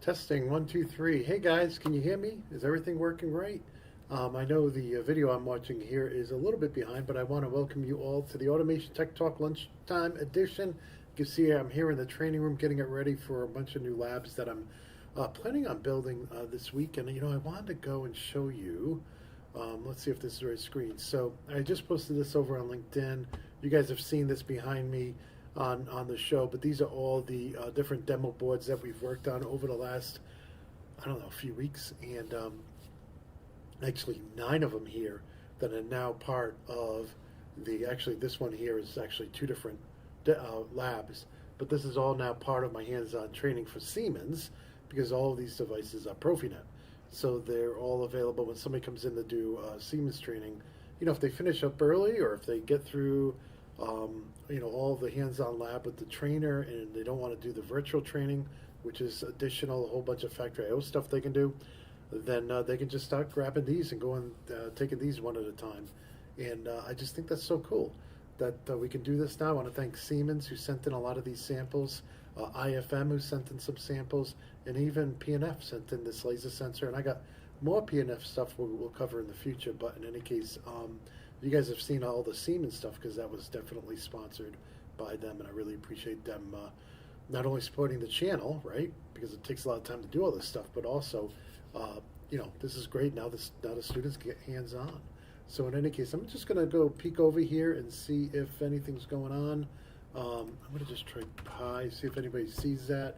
Testing 1 2 3. Hey guys, can you hear me? Is everything working right? I know the video I'm watching here is a little bit behind, but I want to welcome you all to the Automation Tech Talk Lunchtime Edition. You can see I'm here in the training room getting it ready for a bunch of new labs that I'm planning on building this week. And I wanted to go and show you. Let's see if this is the right screen. So I just posted this over on LinkedIn. You guys have seen this behind me on the show, but these are all the different demo boards that we've worked on over the last, I don't know, a few weeks, and actually 9 of them here that are now part of actually this one here is actually 2 different labs, but this is all now part of my hands-on training for Siemens, because all of these devices are Profinet. So they're all available when somebody comes in to do Siemens training. If they finish up early, or if they get through all the hands-on lab with the trainer and they don't want to do the virtual training, which is additional, a whole bunch of factory I/O stuff they can do, then they can just start grabbing these and going taking these one at a time. And I just think that's so cool that we can do this now. I want to thank Siemens, who sent in a lot of these samples, IFM, who sent in some samples, and even P&F sent in this laser sensor. And I got more P&F stuff we'll cover in the future, but in any case, you guys have seen all the Siemens stuff because that was definitely sponsored by them, and I really appreciate them not only supporting the channel, right, because it takes a lot of time to do all this stuff, but also, this is great. Now the students get hands-on. So in any case, I'm just going to go peek over here and see if anything's going on. I'm going to just try Pi, see if anybody sees that.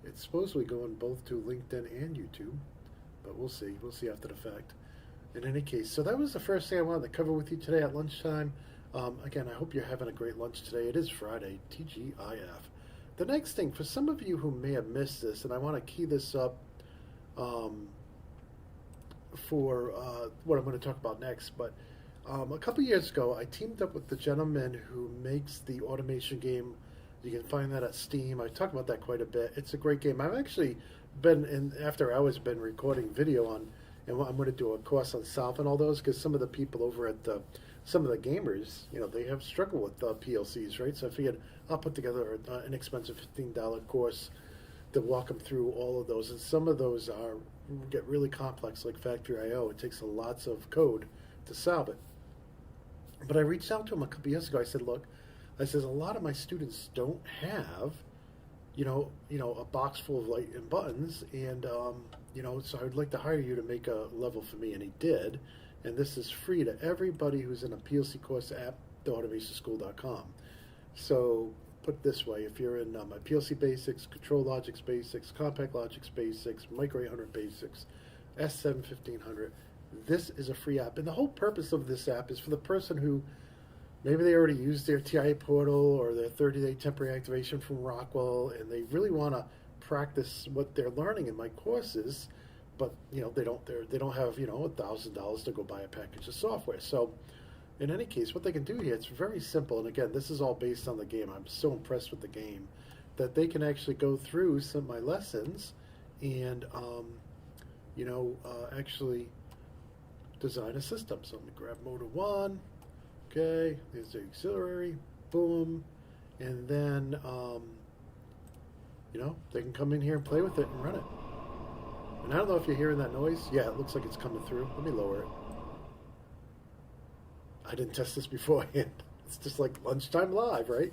It's supposedly going both to LinkedIn and YouTube, but we'll see. We'll see after the fact. In any case, so that was the first thing I wanted to cover with you today at lunchtime. Again, I hope you're having a great lunch today. It is Friday, TGIF. The next thing, for some of you who may have missed this, and I want to key this up for what I'm going to talk about next, but a couple years ago, I teamed up with the gentleman who makes the automation game. You can find that at Steam. I talk about that quite a bit. It's a great game. I've actually been, after hours, been recording video on, and I'm going to do a course on solving all those, because some of the people over at some of the gamers, they have struggled with PLCs, right? So I figured I'll put together an inexpensive $15 course to walk them through all of those. And some of those get really complex, like factory I/O. It takes lots of code to solve it. But I reached out to him a couple years ago. I said, look, a lot of my students don't have, a box full of light and buttons, and so I'd like to hire you to make a level for me, and he did. And this is free to everybody who's in a PLC course at theautomationschool.com. So put it this way, if you're in my PLC Basics, Control Logics Basics, Compact Logics Basics, Micro 800 Basics, S7 1500, this is a free app. And the whole purpose of this app is for the person who maybe they already used their TIA portal or their 30-day temporary activation from Rockwell, and they really want to practice what they're learning in my courses, but they don't have $1,000 to go buy a package of software. So in any case, what they can do here, it's very simple. And again, this is all based on the game. I'm so impressed with the game that they can actually go through some of my lessons and actually design a system. So let me grab motor 1. Okay, there's the auxiliary, boom, and then, they can come in here and play with it and run it. And I don't know if you're hearing that noise. Yeah, it looks like it's coming through. Let me lower it. I didn't test this beforehand. It's just like lunchtime live, right?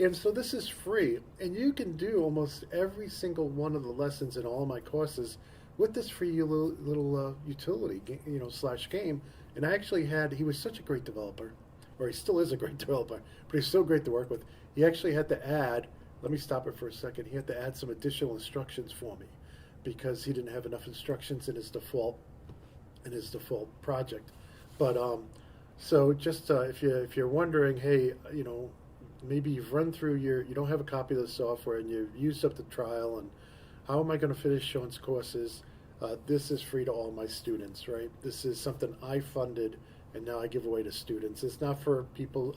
And so this is free, and you can do almost every single one of the lessons in all of my courses with this free little utility, slash game. And I actually he was such a great developer, or he still is a great developer, but he's so great to work with. He actually had to add, let me stop it for a second, he had to add some additional instructions for me because he didn't have enough instructions in his default project. But so just if you're wondering, hey, maybe you've run through you don't have a copy of the software and you've used up the trial, and how am I going to finish Sean's courses? This is free to all my students, right? This is something I funded, and now I give away to students. It's not for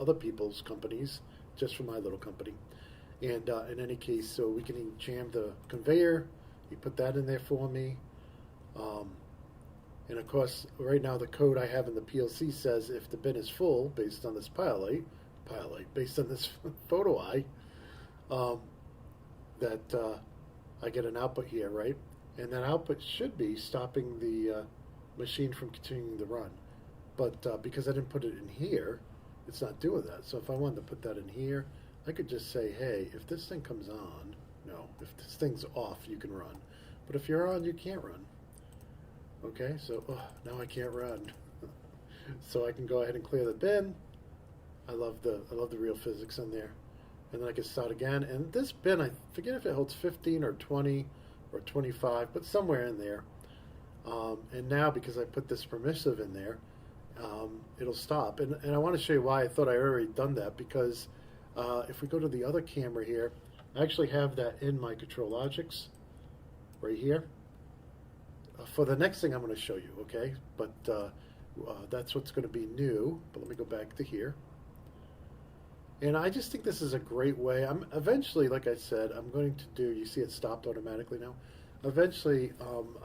other people's companies, just for my little company. And in any case, so we can jam the conveyor. You put that in there for me. And of course, right now the code I have in the PLC says if the bin is full, based on this based on this photo eye, that I get an output here, right? and that output should be stopping the machine from continuing to run. But because I didn't put it in here, it's not doing that. So if I wanted to put that in here, I could just say, hey, if this thing comes on, no, if this thing's off, you can run. But if you're on, you can't run. Okay, so now I can't run. So I can go ahead and clear the bin. I love the real physics in there. And then I can start again. And this bin, I forget if it holds 15 or 20 or 25, but somewhere in there. And now because I put this permissive in there, it'll stop. And I want to show you why I thought I already done that, because if we go to the other camera here, I actually have that in my ControlLogix right here. For the next thing I'm going to show you, okay? But that's what's going to be new. But let me go back to here. And I just think this is a great way. I'm eventually, like I said, I'm going to do, you see it stopped automatically now. Eventually,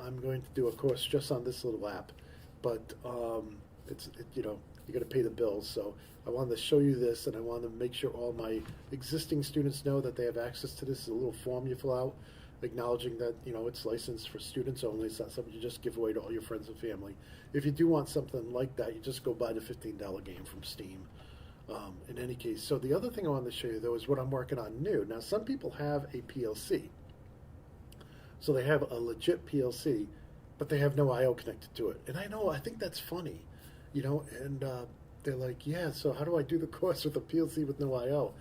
I'm going to do a course just on this little app. But you know, you got to pay the bills. So I wanted to show you this, and I wanted to make sure all my existing students know that they have access to this. It's a little form you fill out, acknowledging that, you know, it's licensed for students only. It's not something you just give away to all your friends and family. If you do want something like that, you just go buy the $15 game from Steam. In any case, so the other thing I wanted to show you, though, is what I'm working on new. Now, some people have a PLC. So they have a legit PLC, but they have no I/O connected to it. And I think that's funny, you know, and they're like, yeah, so how do I do the course with a PLC with no I/O?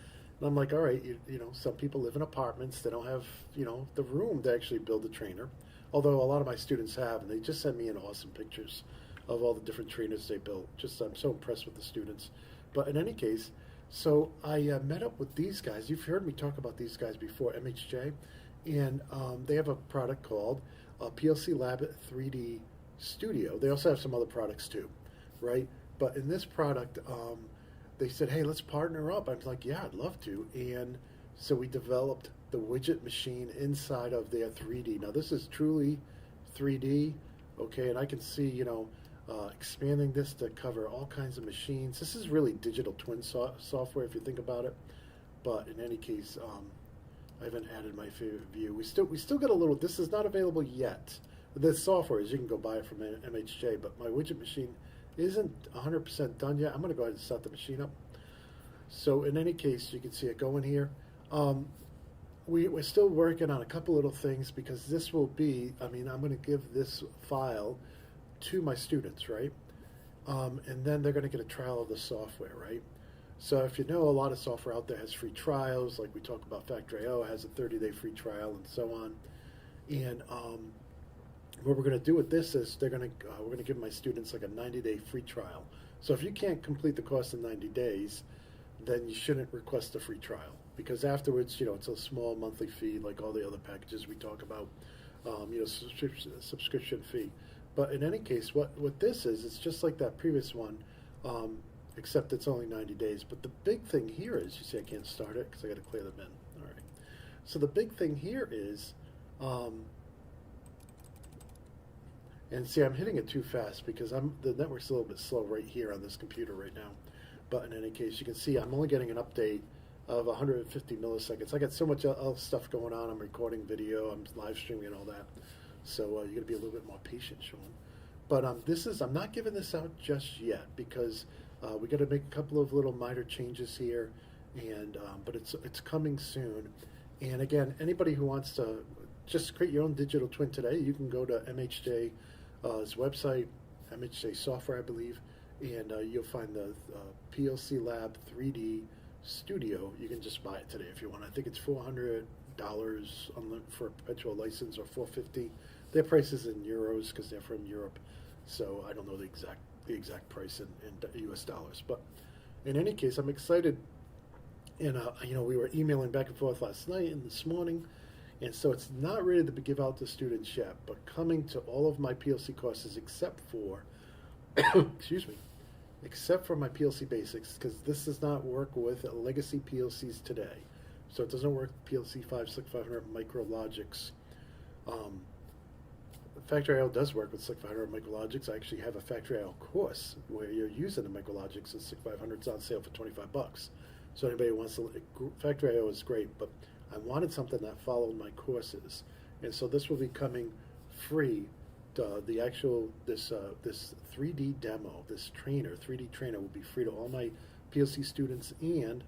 And I'm like, all right, you know, some people live in apartments. They don't have, you know, the room to actually build a trainer, although a lot of my students have, and they just send me in awesome pictures of all the different trainers they built. Just, I'm so impressed with the students. But in any case, so I met up with these guys. You've heard me talk about these guys before, MHJ, and they have a product called PLC Lab 3D Studio. They also have some other products too, right? But in this product, they said, hey, let's partner up. I was like, yeah, I'd love to. And so we developed the widget machine inside of their 3D. Now, this is truly 3D, okay? And I can see, you know, expanding this to cover all kinds of machines. This is really digital twin software if you think about it. But in any case, I haven't added my favorite view. We still got a little. This is not available yet. The software is, you can go buy it from MHJ, but my widget machine isn't 100% done yet. I'm going to go ahead and set the machine up. So in any case, you can see it going here. We're still working on a couple little things, because this will be, I mean, I'm going to give this file to my students, right? And then they're going to get a trial of the software, right? So if you know, a lot of software out there has free trials, like we talk about Factory.io has a 30-day free trial and so on. And what we're going to do with this is we're going to give my students like a 90-day free trial. So if you can't complete the course in 90 days, then you shouldn't request a free trial, because afterwards, you know, it's a small monthly fee like all the other packages we talk about, you know, subscription fee. But in any case, what this is, it's just like that previous one, except it's only 90 days. But the big thing here is, you see I can't start it because I got to clear the bin. All right. So the big thing here is, and see, I'm hitting it too fast because the network's a little bit slow right here on this computer right now. But in any case, you can see I'm only getting an update of 150 milliseconds. I got so much other stuff going on. I'm recording video, I'm live streaming and all that. So you got to be a little bit more patient, Sean. But I'm not giving this out just yet, because we got to make a couple of little minor changes here, and but it's coming soon. And again, anybody who wants to just create your own digital twin today, you can go to MHJ's website, MHJ Software, I believe, and you'll find the PLC Lab 3D Studio. You can just buy it today if you want. I think it's $400 for a perpetual license, or $450. Their price is in euros because they're from Europe, so I don't know the exact price in US dollars. But in any case, I'm excited. And you know, we were emailing back and forth last night and this morning, and so it's not ready to give out to students yet, but coming to all of my PLC courses except for excuse me, except for my PLC basics, because this does not work with legacy PLCs today. So it doesn't work with PLC 5, SLC 500 MicroLogix. Factory.io does work with SLC 500 MicroLogix. I actually have a Factory.io course where you're using the MicroLogix, and SLC 500 is on sale for $25. So anybody who wants to, Factory.io is great, but I wanted something that followed my courses. And so this will be coming free. The actual this 3D demo, this 3D trainer will be free to all my PLC students, and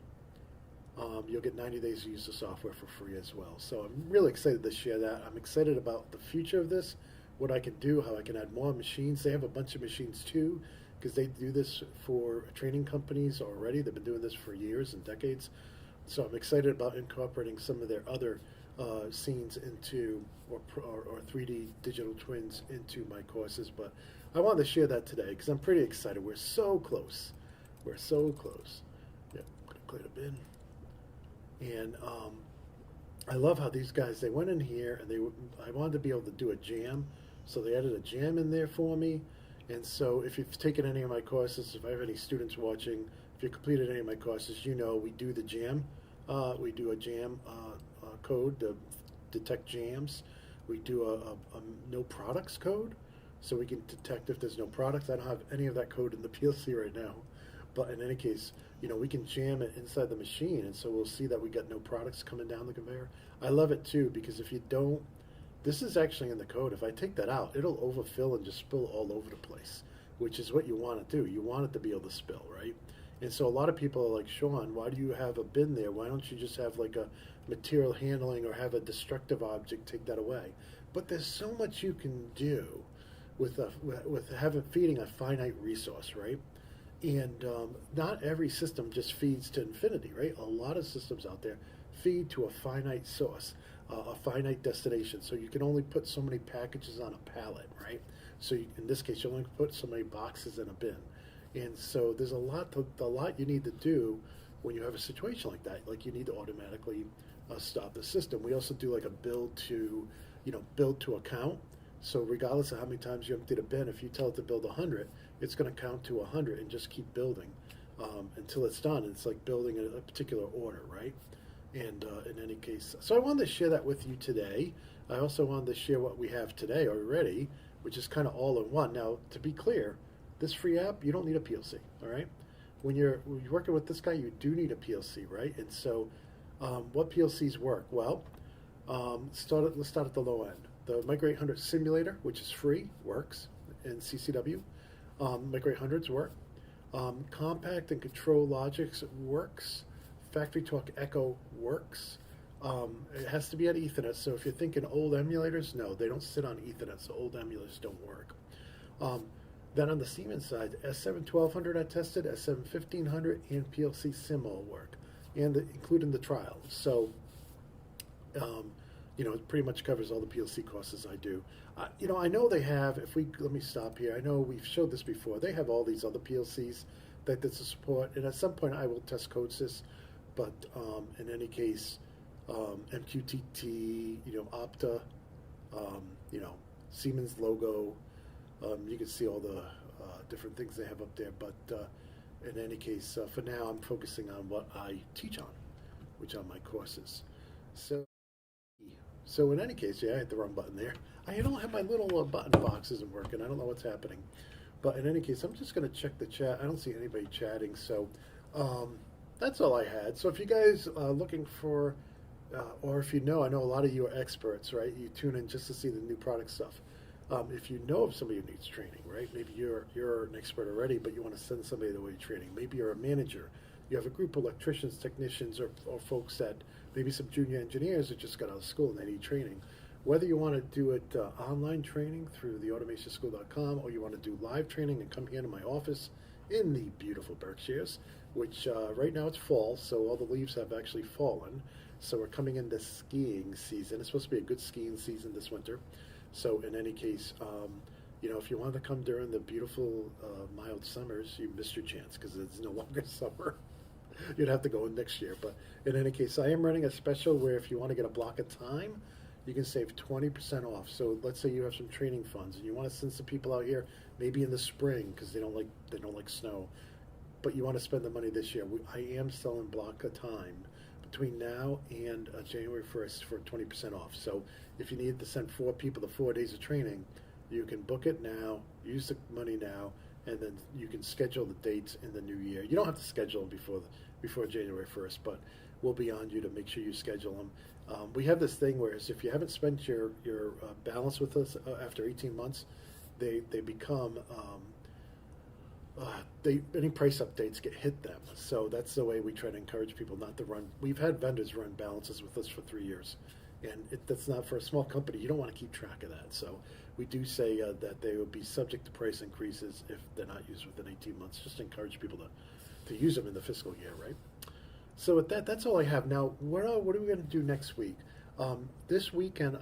you'll get 90 days to use the software for free as well. So I'm really excited to share that. I'm excited about the future of this, what I can do, how I can add more machines. They have a bunch of machines too, because they do this for training companies already. They've been doing this for years and decades. So I'm excited about incorporating some of their other scenes into, or 3D digital twins into my courses. But I wanted to share that today because I'm pretty excited. We're so close. We're so close. Yeah, I'm going to clear the bin. And I love how these guys, they went in here and I wanted to be able to do a jam. So they added a jam in there for me. And so if you've taken any of my courses, if I have any students watching, if you completed any of my courses, you know we do the jam. We do a jam code to detect jams. We do a no products code, so we can detect if there's no products. I don't have any of that code in the PLC right now. But in any case, you know, we can jam it inside the machine, and so we'll see that we got no products coming down the conveyor. I love it too, because if you don't, this is actually in the code. If I take that out, it'll overfill and just spill all over the place, which is what you want to do. You want it to be able to spill, right? And so a lot of people are like, Sean, why do you have a bin there? Why don't you just have like a material handling or have a destructive object take that away? But there's so much you can do with feeding a finite resource, right? And not every system just feeds to infinity, right? A lot of systems out there feed to a finite source, a finite destination. So you can only put so many packages on a pallet, right? So in this case, you only put so many boxes in a bin. And so there's a lot you need to do when you have a situation like that. Like you need to automatically stop the system. We also do like a build to account. So regardless of how many times you empty the bin, if you tell it to build 100, it's going to count to 100 and just keep building until it's done. It's like building a particular order, right? And in any case, so I wanted to share that with you today. I also wanted to share what we have today already, which is kind of all in one. Now, to be clear, this free app, you don't need a PLC, all right? When you're working with this guy, you do need a PLC, right? And so what PLCs work? Well, let's start at the low end. The Micro 800 simulator, which is free, works in CCW. Micro 800s work. Compact and Control Logics works. Factory Talk Echo works. It has to be at Ethernet, so if you're thinking old emulators, no, they don't sit on Ethernet, so old emulators don't work. Then on the Siemens side, S7 1200 I tested, S7 1500, and PLC Sim all work, and including the trial. So, it pretty much covers all the PLC courses I do. I know they have, let me stop here. I know we've showed this before. They have all these other PLCs that this support, and at some point I will test CodeSys, but in any case, MQTT, Opta, Siemens logo. You can see all the different things they have up there, but in any case, for now, I'm focusing on what I teach on, which are my courses. So in any case, yeah, I hit the wrong button there. I don't have my little button box isn't working. I don't know what's happening. But in any case, I'm just going to check the chat. I don't see anybody chatting, so that's all I had. So if you guys are looking for, or if I know a lot of you are experts, right? You tune in just to see the new product stuff. If you know of somebody who needs training, right? Maybe you're an expert already, but you want to send somebody the way training. Maybe you're a manager. You have a group of electricians, technicians, or folks that maybe some junior engineers that just got out of school and they need training. Whether you want to do it online training through theautomationschool.com, or you want to do live training and come here to my office in the beautiful Berkshires, which right now it's fall, so all the leaves have actually fallen. So we're coming into skiing season. It's supposed to be a good skiing season this winter. So in any case, if you want to come during the beautiful mild summers, you missed your chance because it's no longer summer. You'd have to go in next year. But in any case, I am running a special where if you want to get a block of time, you can save 20% off. So let's say you have some training funds and you want to send some people out here, maybe in the spring because they don't like snow, but you want to spend the money this year. I am selling block of time between now and January 1st for 20% off. So if you need to send 4 people to 4 days of training, you can book it now, use the money now, and then you can schedule the dates in the new year. You don't have to schedule before January 1st, but will be on you to make sure you schedule them. We have this thing where if you haven't spent your balance with us after 18 months, they become any price updates get hit them. So that's the way we try to encourage people not to run. We've had vendors run balances with us for 3 years, and that's not for a small company. You don't want to keep track of that. So we do say that they will be subject to price increases if they're not used within 18 months. Just to encourage people to use them in the fiscal year, right? So with that, that's all I have. Now, what are we going to do next week? This weekend,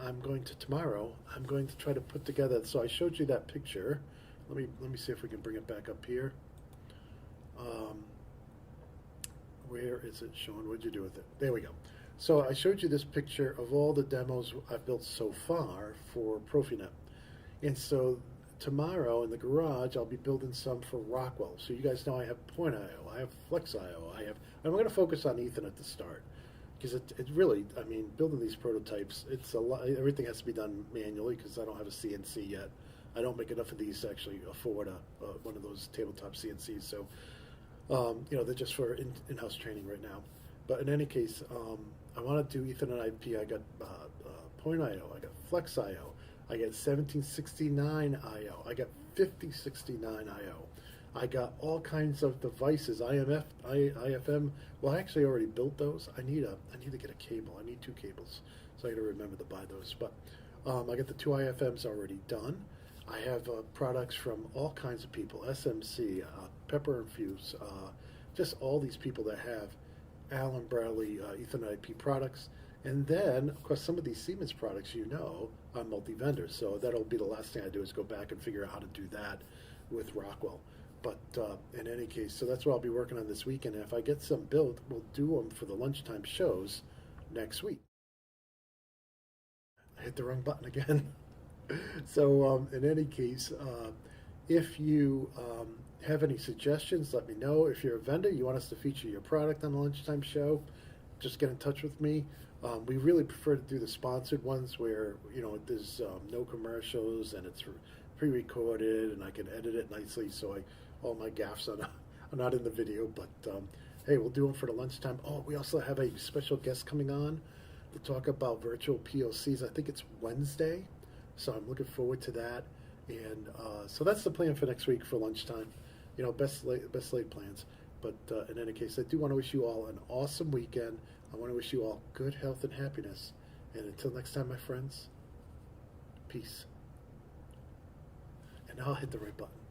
tomorrow, I'm going to try to put together, so I showed you that picture. Let me see if we can bring it back up here. Where is it, Sean? What'd you do with it? There we go. So I showed you this picture of all the demos I've built so far for Profinet. And so tomorrow in the garage, I'll be building some for Rockwell. So you guys know I have Point.io, I have Flex.io, I'm going to focus on Ethernet to start. Because it really, I mean, building these prototypes, it's a lot, everything has to be done manually because I don't have a CNC yet. I don't make enough of these to actually afford one of those tabletop CNCs. So, they're just for in-house training right now. But in any case, I want to do Ethernet IP. I got Point.io, I got Flex.io, I got 1769.io, I got 5069.io. I got all kinds of devices, IFM. Well, I actually already built those. I need to get a cable. I need 2 cables, so I got to remember to buy those. But I got the 2 IFMs already done. I have products from all kinds of people, SMC, Pepper and Fuse, just all these people that have Allen Bradley Ethernet IP products. And then, of course, some of these Siemens products, are multi-vendors. So that'll be the last thing I do is go back and figure out how to do that with Rockwell. But in any case, so that's what I'll be working on this weekend. And if I get some built, we'll do them for the lunchtime shows next week. I hit the wrong button again. So in any case, if you have any suggestions, let me know. If you're a vendor, you want us to feature your product on the lunchtime show, just get in touch with me. We really prefer to do the sponsored ones where, there's no commercials and it's pre-recorded and I can edit it nicely so all my gaffes are not in the video. But hey, we'll do them for the lunchtime. Oh, we also have a special guest coming on to talk about virtual POCs. I think it's Wednesday. So I'm looking forward to that. And so that's the plan for next week for lunchtime. Best laid plans. But in any case, I do want to wish you all an awesome weekend. I want to wish you all good health and happiness. And until next time, my friends, peace. And now I'll hit the right button.